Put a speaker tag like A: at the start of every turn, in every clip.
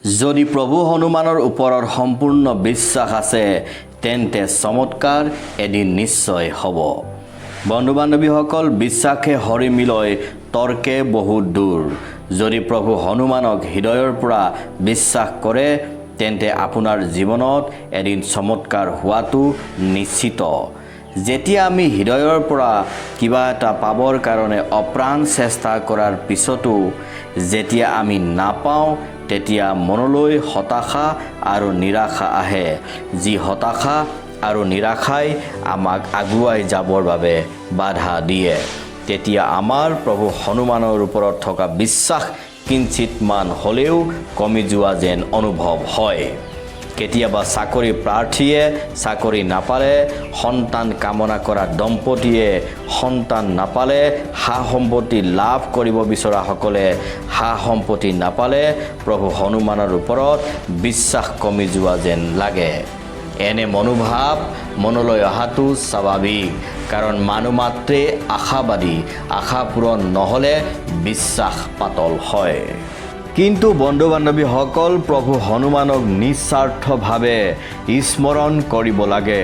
A: যদি প্ৰভু হনুমানৰ ওপৰত সম্পূৰ্ণ বিশ্বাস আছে তেন্তে চমৎকাৰ এদিন নিশ্চয় হ'ব। বন্ধু বান্ধৱীসকল, বিশ্বাসে হৰি মিলয় তৰ্কে বহুত দূৰ। যদি প্ৰভু হনুমানক হৃদয়ৰ পৰা বিশ্বাস কৰে তেন্তে আপোনাৰ জীৱনত এদিন চমৎকাৰ হোৱাটো নিশ্চিত। যেতিয়া আমি হৃদয়ৰ পৰা কিবা এটা পাবৰ কাৰণে অপ্ৰাণ চেষ্টা কৰাৰ পিছতো যেতিয়া আমি নাপাওঁ তেতিয়া মনলৈ হতাশা আৰু নিৰাশা আহে। যি হতাশা আৰু নিৰাশাই আমাক আগুৱাই যাবৰ বাবে বাধা দিয়ে। তেতিয়া আমাৰ প্ৰভু হনুমানৰ ওপৰত থকা বিশ্বাস কিঞ্চিতমান হ'লেও কমি যোৱা যেন অনুভৱ হয়। কেতিয়াবা চাকৰি প্ৰাৰ্থীয়ে চাকৰি নাপালে, সন্তান কামনা কৰা দম্পতীয়ে সন্তান নাপালে, সা সম্পত্তি লাভ কৰিব বিচৰাসকলে সা সম্পত্তি নাপালে প্ৰভু হনুমানৰ ওপৰত বিশ্বাস কমি যোৱা যেন লাগে। এনে মনোভাৱ মনলৈ অহাটো স্বাভাৱিক, কাৰণ মানুহ মাত্ৰে আশাবাদী। আশা পূৰণ নহ'লে বিশ্বাস পাতল হয়। কিন্তু বন্ধু বান্ধৱীসকল, প্ৰভু হনুমানক নিস্বাৰ্থভাৱে স্মৰণ কৰিব লাগে।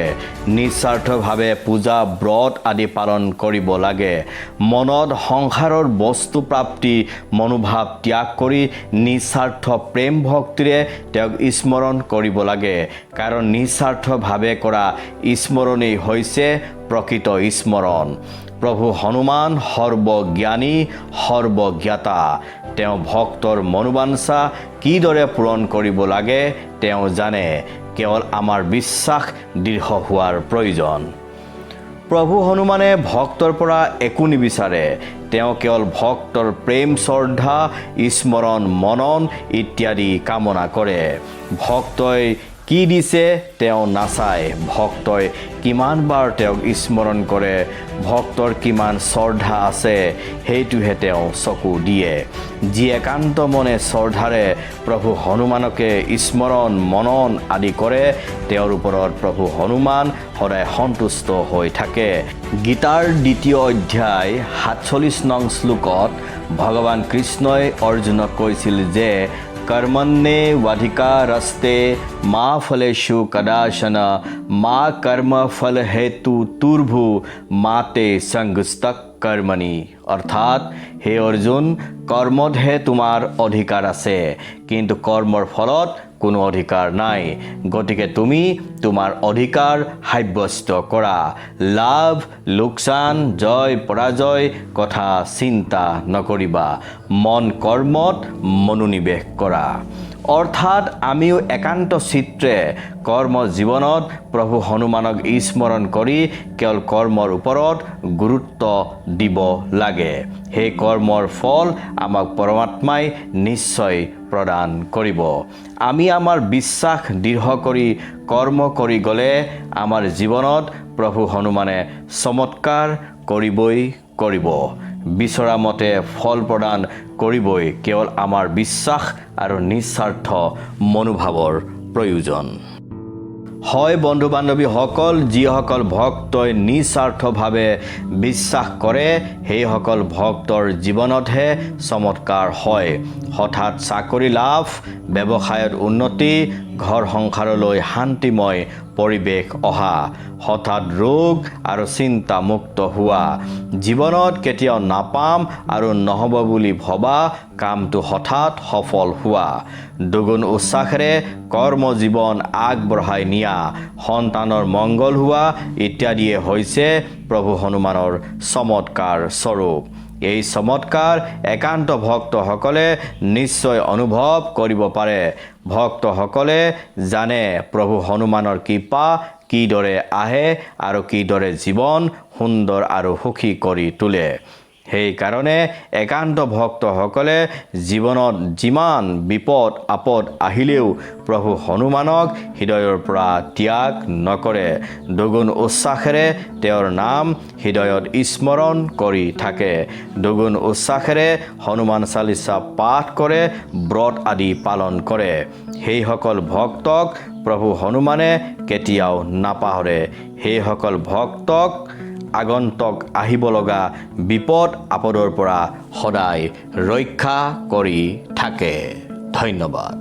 A: নিস্বাৰ্থভাৱে পূজা ব্ৰত আদি পালন কৰিব লাগে। মনত সংসাৰৰ বস্তু প্ৰাপ্তি মনোভাৱ ত্যাগ কৰি নিস্বাৰ্থ প্ৰেম ভক্তিৰে তেওঁক স্মৰণ কৰিব লাগে। কাৰণ নিস্বাৰ্থভাৱে কৰা স্মৰণেই হৈছে প্ৰকৃত স্মৰণ। প্ৰভু হনুমান সৰ্বজ্ঞানী, সৰ্বজ্ঞাতা। তেওঁ ভক্তৰ মনোবাঞ্ছা কিদৰে পূৰণ কৰিব লাগে তেওঁ জানে। কেৱল আমাৰ বিশ্বাস দৃঢ় হোৱাৰ প্ৰয়োজন। প্ৰভু হনুমানে ভক্তৰ পৰা একো নিবিচাৰে। তেওঁ কেৱল ভক্তৰ প্ৰেম, শ্ৰদ্ধা, স্মৰণ, মনন ইত্যাদি কামনা কৰে। ভক্তই কি দিছে তেওঁ নাচায়। ভক্তই কিমানবাৰ তেওঁক স্মৰণ কৰে, ভক্তৰ কিমান শ্ৰদ্ধা আছে সেইটোহে তেওঁ চকু দিয়ে। যি একান্ত মনে শ্ৰদ্ধাৰে প্ৰভু হনুমানকে স্মৰণ, মনন আদি কৰে তেওঁৰ ওপৰত প্ৰভু হনুমান সদায় সন্তুষ্ট হৈ থাকে। গীতাৰ 2য় অধ্যায় 47 নং শ্লোকত ভগৱান কৃষ্ণই অৰ্জুনক কৈছিল যে কৰ্মণ্যে ৱাধিকাৰস্তে মা ফলেষু কদাচন মা কৰ্ম ফল হেতু তুৰ্ভু মাতে সংগস্তক কৰ্মণি। অৰ্থাৎ হে অৰ্জুন, কৰ্মতহে তোমাৰ অধিকাৰ আছে, কিন্তু কৰ্মৰ ফলত কোনো অধিকাৰ নাই। গতিকে তুমি তোমাৰ অধিকাৰ সাব্যস্ত কৰা। লাভ লোকচান, জয় পৰাজয় কথা চিন্তা নকৰিবা। মন কৰ্মত মনোনিৱেশ কৰা। অৰ্থাৎ আমিও একান্ত চিত্ৰে কৰ্ম জীৱনত প্ৰভু হনুমানক স্মৰণ কৰি কেৱল কৰ্মৰ ওপৰত গুৰুত্ব দিব লাগে। সেই কৰ্মৰ ফল আমাক পৰমাত্মাই নিশ্চয় প্ৰদান কৰিব। আমি আমাৰ বিশ্বাস দৃঢ় কৰি কৰ্ম কৰি গ'লে আমাৰ জীৱনত প্ৰভু হনুমানে চমৎকাৰ কৰিবই কৰিব। বিচৰা মতে ফল প্ৰদান কৰিবই। কেৱল আমাৰ বিশ্বাস আৰু নিস্বাৰ্থ মনোভাৱৰ প্ৰয়োজন। হয় বন্ধু বান্ধৱীসকল, যিসকল ভক্তই নিস্বাৰ্থভাৱে বিশ্বাস কৰে সেইসকল ভক্তৰ জীৱনতহে চমৎকাৰ হয়। হঠাৎ চাকৰি লাভ, ব্যৱসায়ত উন্নতি, ঘৰ সংসাৰলৈ শান্তিময় পৰিৱেশ অহা, হঠাৎ ৰোগ আৰু চিন্তামুক্ত হোৱা, জীৱনত কেতিয়াও নাপাম আৰু নহ'ব বুলি ভবা কামটো হঠাৎ সফল হোৱা, দুগুণ উৎসাহেৰে কৰ্মজীৱন আগবঢ়াই নিয়া, সন্তানৰ মংগল হোৱা ইত্যাদিয়ে হৈছে প্ৰভু হনুমানৰ চমৎকাৰ স্বৰূপ। এই চমৎকাৰ একান্ত ভক্তসকলে নিশ্চয় অনুভৱ কৰিব পাৰে। ভক্তসকলে জানে প্ৰভু হনুমানৰ কৃপা কিদৰে আহে আৰু কিদৰে জীৱন সুন্দৰ আৰু সুখী কৰি তোলে। সেইকাৰণে একান্ত ভক্তসকলে জীৱনত যিমান বিপদ আপদ আহিলেও প্ৰভু হনুমানক হৃদয়ৰ পৰা ত্যাগ নকৰে। দুগুণ উৎসাহেৰে তেওঁৰ নাম হৃদয়ত স্মৰণ কৰি থাকে। দুগুণ উৎসাহেৰে হনুমান চালিচা পাঠ কৰে, ব্ৰত আদি পালন কৰে। সেইসকল ভক্তক প্ৰভু হনুমানে কেতিয়াও নাপাহৰে। সেইসকল ভক্তক আগন্তুক আহিব লগা বিপদ আপদৰ পৰা সদায় ৰক্ষা কৰি থাকে। ধন্যবাদ।